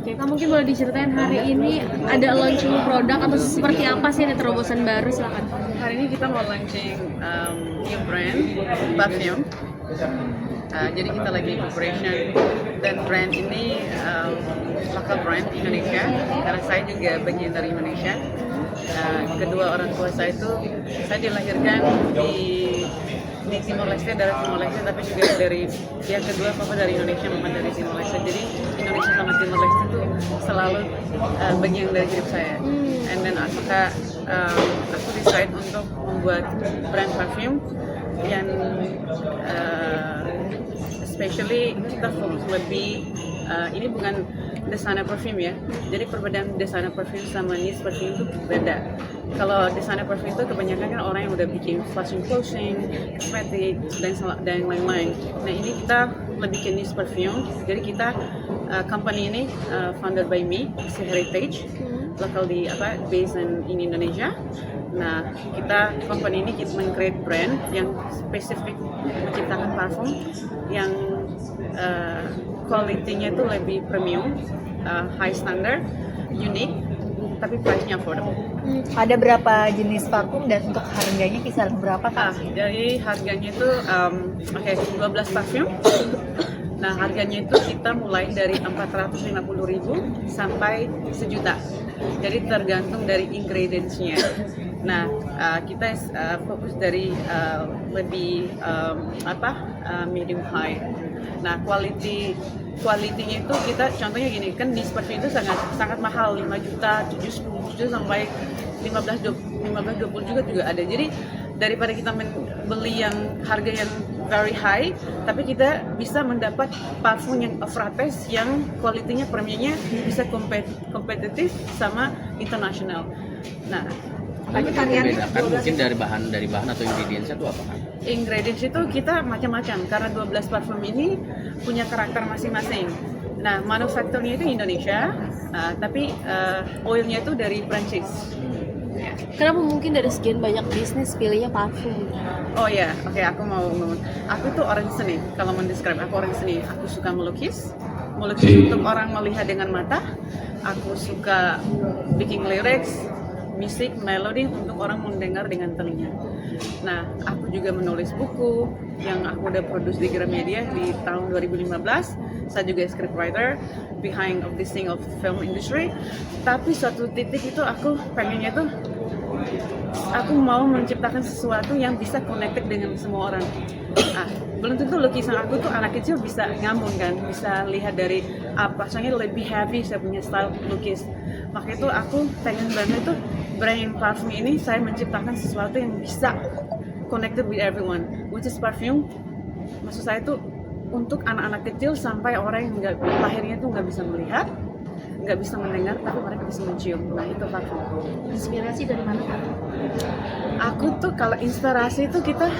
Oke, Kak mungkin boleh diceritain hari ini ada launching produk atau seperti apa sih, ada terobosan baru, silakan. Hari ini kita mau launching new brand, perfume. Jadi kita lagi preparation dan brand ini local brand Indonesia karena saya juga bagian dari Indonesia. Kedua orang tua saya itu, saya dilahirkan di Timor Leste, dari Timor Leste, tapi juga dari yang kedua papa dari Indonesia, mama dari Timor Leste. Jadi Indonesia sama Timor Leste itu selalu bagian dari hidup saya. And then aku decide untuk membuat brand perfume yang especially kita fokus lebih ini bukan desainer parfum ya. Jadi perbedaan desainer parfum sama niche parfum itu beda. Kalau desainer parfum itu kebanyakan kan orang yang udah bikin fashion clothing, kosmetik dan lain-lain. Nah ini kita lebih ke niche parfum. Jadi kita company ini founded by me, Heritage, lokal based in Indonesia. Nah kita company ini kita men-create brand yang spesifik menciptakan parfum yang kualitinya itu lebih premium, high standard, unik, tapi price-nya affordable. Ada berapa jenis parfum dan untuk harganya kisaran berapa, Kak? Jadi harganya itu 12 parfum. Nah harganya itu kita mulai dari 450.000 sampai 1 juta. Jadi tergantung dari ingredients-nya. Nah kita fokus dari lebih medium high. Nah kualitinya itu kita contohnya gini, kan di seperti itu sangat mahal, 5 juta, 7, 10 juta sampai 15, 20 juga ada. Jadi daripada kita beli yang harga yang very high, tapi kita bisa mendapat parfum yang frappes yang kualitinya premiumnya bisa kompetitif sama internasional. Nah, membedakan mungkin dari bahan atau ingredients itu apa kan? Ingredients itu kita macam-macam karena 12 parfum ini punya karakter masing-masing. Nah, manufakturnya itu Indonesia, tapi oilnya itu dari Prancis. Ya. Kenapa mungkin dari sekian banyak bisnis pilihnya parfum? Oh ya, oke, aku mau ngomong. Aku tuh orang seni. Kalau mendescribe aku orang seni, aku suka melukis untuk orang melihat dengan mata. Aku suka bikin lyrics, musik, melodi untuk orang mendengar dengan telinga. Nah, aku juga menulis buku yang aku udah produce di Gramedia di tahun 2015. Saya juga scriptwriter behind of this thing of film industry. Tapi suatu titik itu aku pengennya tuh aku mau menciptakan sesuatu yang bisa connected dengan semua orang. Belum tentu lukisan aku tuh anak kecil bisa nyambung kan, bisa lihat dari apa, soalnya lebih heavy saya punya style lukis. Makanya itu aku pengen banget tuh brand parfum ini saya menciptakan sesuatu yang bisa connected with everyone, which is perfume. Maksud saya tuh untuk anak-anak kecil sampai orang yang lahirnya tuh nggak bisa melihat, nggak bisa mendengar, tapi mereka bisa mencium. Nah itu parfum. Inspirasi dari mana, Kak? Aku tuh kalau inspirasi itu kita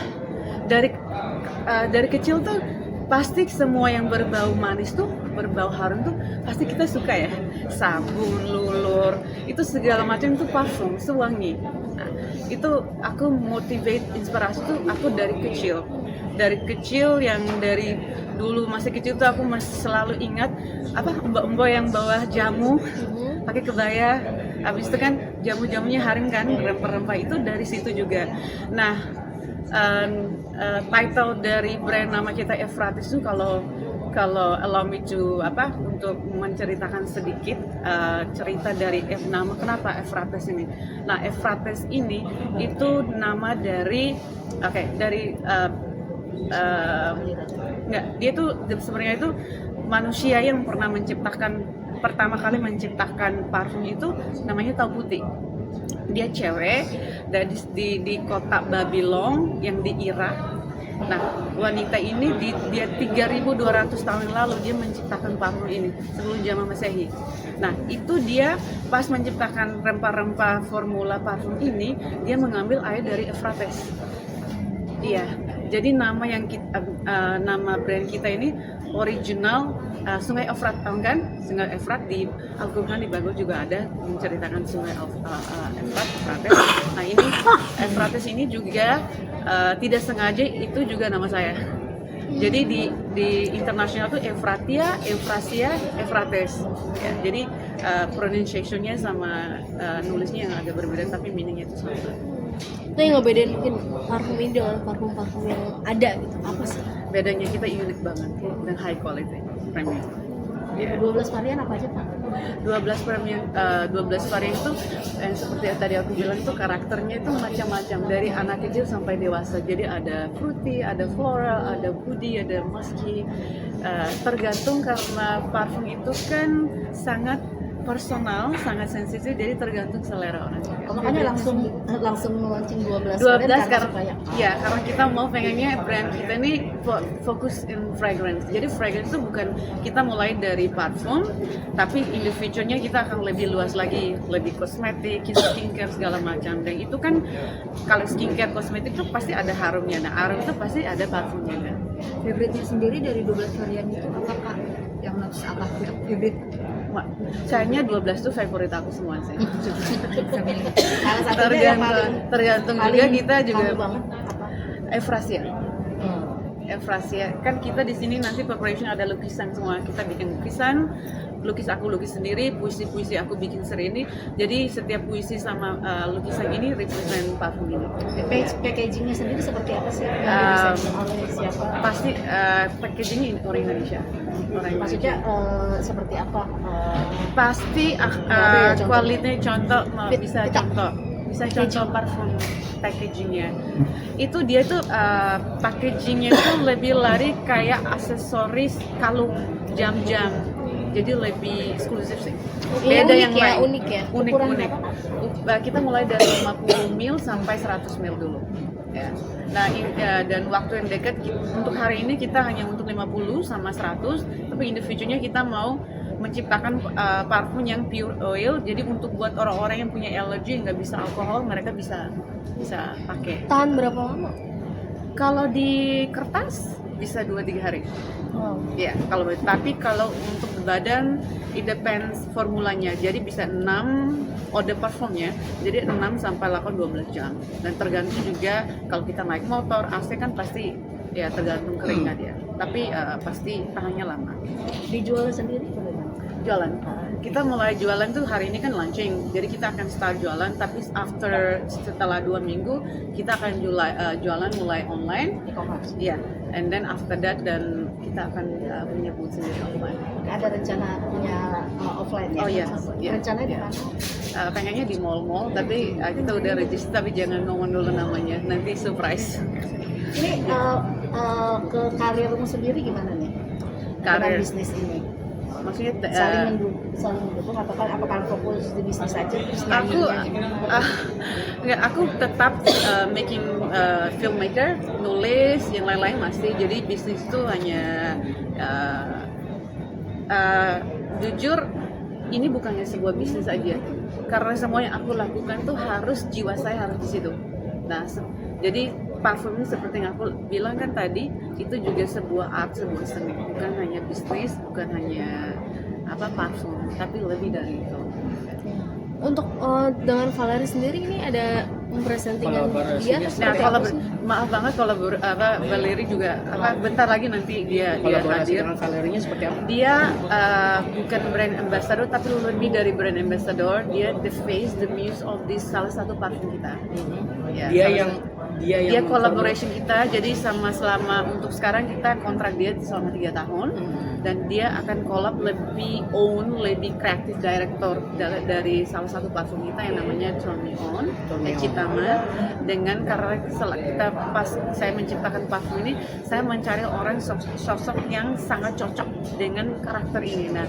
dari kecil tuh pasti semua yang berbau manis tuh, berbau harum tuh pasti kita suka ya. Sabun, lulur, itu segala macam itu parfum, sewangi. Nah, itu aku motivate inspirasi tuh aku dari kecil. Dari kecil yang dari dulu masih kecil tuh aku masih selalu ingat mbak-mbak yang bawa jamu pakai kebaya. Habis itu kan jamu-jamunya harum kan, rempah-rempah itu dari situ juga. Nah, title dari brand nama kita Efrates itu kalau allow me to untuk menceritakan sedikit cerita dari nama kenapa Efrates ini. Nah, Efrates ini itu nama dari dia tuh sebenarnya itu manusia yang pernah pertama kali menciptakan parfum itu namanya Tau Putih. Dia cewek dan di kota Babylon yang di Irak. Nah, wanita ini dia 3.200 tahun yang lalu dia menciptakan parfum ini sebelum zaman Masehi. Nah, itu dia pas menciptakan rempah-rempah formula parfum ini, dia mengambil air dari Efrates. Iya, jadi nama nama brand kita ini original Sungai Efrat, tahu kan? Sungai Efrat di Al-Quran di Bible juga ada menceritakan Sungai Efrates. Nah ini Efrates ini juga tidak sengaja itu juga nama saya. Jadi di internasional tuh Efratia, Efrasia, Efrates. Ya, jadi pronunciation-nya sama nulisnya yang agak berbeda tapi meaning-nya itu sama. Itu yang ngebedain mungkin parfum ini dengan parfum-parfum yang ada gitu, apa sih? Bedanya kita unik banget dan high quality, premium. Dari 12 varian apa aja Pak? 12 varian itu yang seperti yang tadi aku bilang itu karakternya itu macam-macam dari anak kecil sampai dewasa. Jadi ada fruity, ada floral, ada woody, ada musky. Tergantung karena parfum itu kan sangat personal, sangat sensitif, jadi tergantung selera orang. Makanya langsung launching 12 12 karena karena ya karena kita mau pengennya brand kita ini fokus in fragrance. Jadi fragrance itu bukan kita mulai dari parfum, tapi in the future-nya kita akan lebih luas lagi, lebih kosmetik, skincare segala macam. Dan itu kan kalau skincare kosmetik itu pasti ada harumnya. Nah, harum itu pasti ada parfumnya kan. Favorite-nya sendiri dari 12 varian itu apa Kak? Yang notes apa? Favorite? Kayaknya 12 tuh favorit aku semua sih. Salah satunya yang Tergantung juga paling kita juga kamu banget apa? Efrasia. Efrasia kan kita di sini nanti preparation ada lukisan semua, kita bikin lukisan, aku lukis sendiri, puisi aku bikin sendiri. Jadi setiap puisi sama lukisan ini represent parfum ini. Packagingnya sendiri seperti apa sih? Yang didesain oleh siapa? Pasti packagingnya orang Indonesia. Maksudnya seperti apa? Pasti kualitasnya contoh bisa contoh parfum packagingnya itu dia tuh packagingnya itu lebih lari kayak aksesoris kalung jam-jam, jadi lebih eksklusif sih, beda yang lain. Unik. Kita mulai dari 50 ml sampai 100 ml dulu ya. Nah dan waktu yang dekat untuk hari ini kita hanya untuk 50 sama 100, tapi in the future-nya kita mau menciptakan parfum yang pure oil, jadi untuk buat orang-orang yang punya alergi nggak bisa alkohol, mereka bisa pakai. Tahan berapa lama? Kalau di kertas bisa 2-3 hari. Ya, tapi kalau untuk badan it depends formulanya. Jadi bisa 6 eau parfumnya. Jadi 6 sampai 12 jam. Dan tergantung juga kalau kita naik motor, AC kan pasti ya tergantung keringnya dia. Tapi pasti tahannya lama. Dijual sendiri bagaimana? Jualan. Kita mulai jualan tuh hari ini kan launching, jadi kita akan start jualan, tapi setelah 2 minggu kita akan jualan mulai online, E-commerce. ya, and then after that dan kita akan punya booth sendiri offline. Ada rencana punya offline ya? Oh iya, iya. Rencananya di Iya. mana? Pengennya di mall-mall, tapi kita udah register, tapi jangan ngomong dulu namanya, nanti surprise. Ini ke karirmu sendiri gimana nih? Karir. Dengan bisnis ini? Maksudnya Saling mendukung apakah fokus di bisnis aja terus aku nyanyinya aku tetap making filmmaker, nulis, yang lain-lain masih. Jadi bisnis itu hanya jujur ini bukannya sebuah bisnis aja, karena semua yang aku lakukan tuh harus jiwa saya harus di situ. Nah, jadi parfum ini seperti yang aku bilang kan tadi, itu juga sebuah art, sebuah seni, bukan hanya bisnis, bukan hanya parfum, tapi lebih dari itu. Untuk dengan Valerie sendiri ini ada mempresentasikan dia atau Nah, seperti kalau apa sih? maaf banget kalau Valerie juga bentar lagi nanti dia hadir. dengan Valerinya seperti apa? Dia bukan brand ambassador tapi lebih dari brand ambassador. Dia the face, the muse of this salah satu parfum kita. Ya, dia collaboration kita. Jadi selama untuk sekarang kita kontrak dia selama 3 tahun. Dan dia akan collab lebih creative director dari salah satu parfum kita yang namanya Turn Me On, Citama. Dengan karena pas saya menciptakan parfum ini, saya mencari orang sosok yang sangat cocok dengan karakter ini. Nah,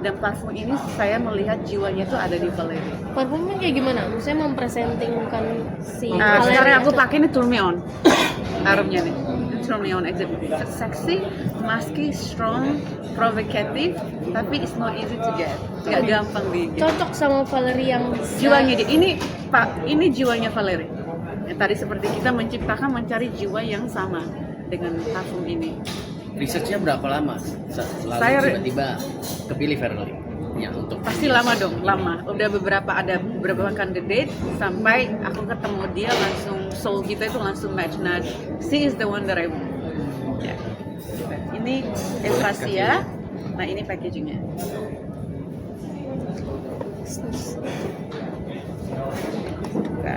dan parfum ini saya melihat jiwanya itu ada di Valerie. Parfumnya kayak gimana? Maksudnya mempresentasikan si Sekarang aku atau- pakai ini Turn Me On, harumnya nih. Turn Me On, sexy, musky, strong, provocative, tapi it's not easy to get, nggak gampang cocok sama Valerie yang jiwanya dia. Ini jiwanya Valerie. Tadi seperti kita mencari jiwa yang sama dengan parfum ini. Researchnya berapa lama? Saya- Tiba-tiba kepilih Valerie. Ya, untuk Pasti lama dong, lama. Udah ada beberapa candidate sampai aku ketemu dia langsung soul kita itu langsung match. Nah, she is the one that I want. Yeah. ini Euphrasia. Nah ini packagingnya. Buka.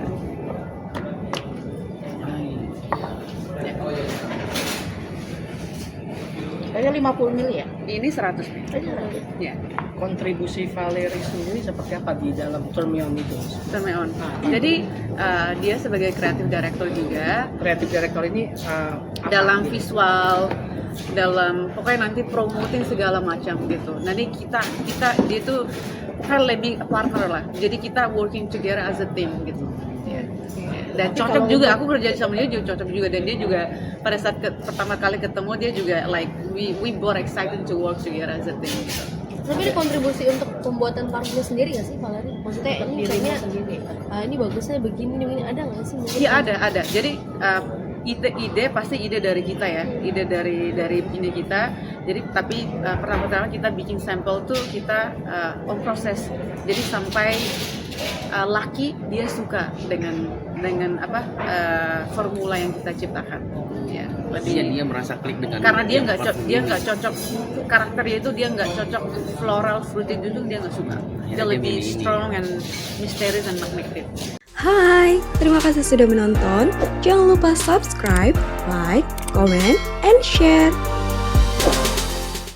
Kayaknya 50 ml ya? Ini 100 ml. Ya. Kontribusi Valerie sendiri seperti apa di dalam Thermion itu? Thermion. Jadi dia sebagai kreatif director juga Kreatif director ini dalam visual, dalam pokoknya nanti promoting segala macam gitu. Nanti kita dia itu kan lebih partner lah. Jadi kita working together as a team gitu. Dan cocok juga, aku kerja sama dia juga cocok juga, dan dia juga pada saat pertama kali ketemu dia juga like we both excited to work together as a team gitu. Tapi ada kontribusi untuk pembuatan parfumnya sendiri nggak sih Valerie? Maksudnya ini kayaknya ini bagusnya begini ada nggak sih? Iya ada. Jadi ide pasti ide dari kita ya, ide dari ini kita. Jadi tapi pertama-tama kita bikin sampel tuh kita on proses. Jadi sampai laki dia suka dengan formula yang kita ciptakan. Ya, Jadi dia merasa klik dengan karena dia yang nggak parfum dia ini. nggak cocok karakternya itu, dia nggak cocok floral fruity itu dia nggak suka. Dia dia lebih milih ini. strong and mysterious and magnetic. Hai, terima kasih sudah menonton. Jangan lupa subscribe, like, comment, and share.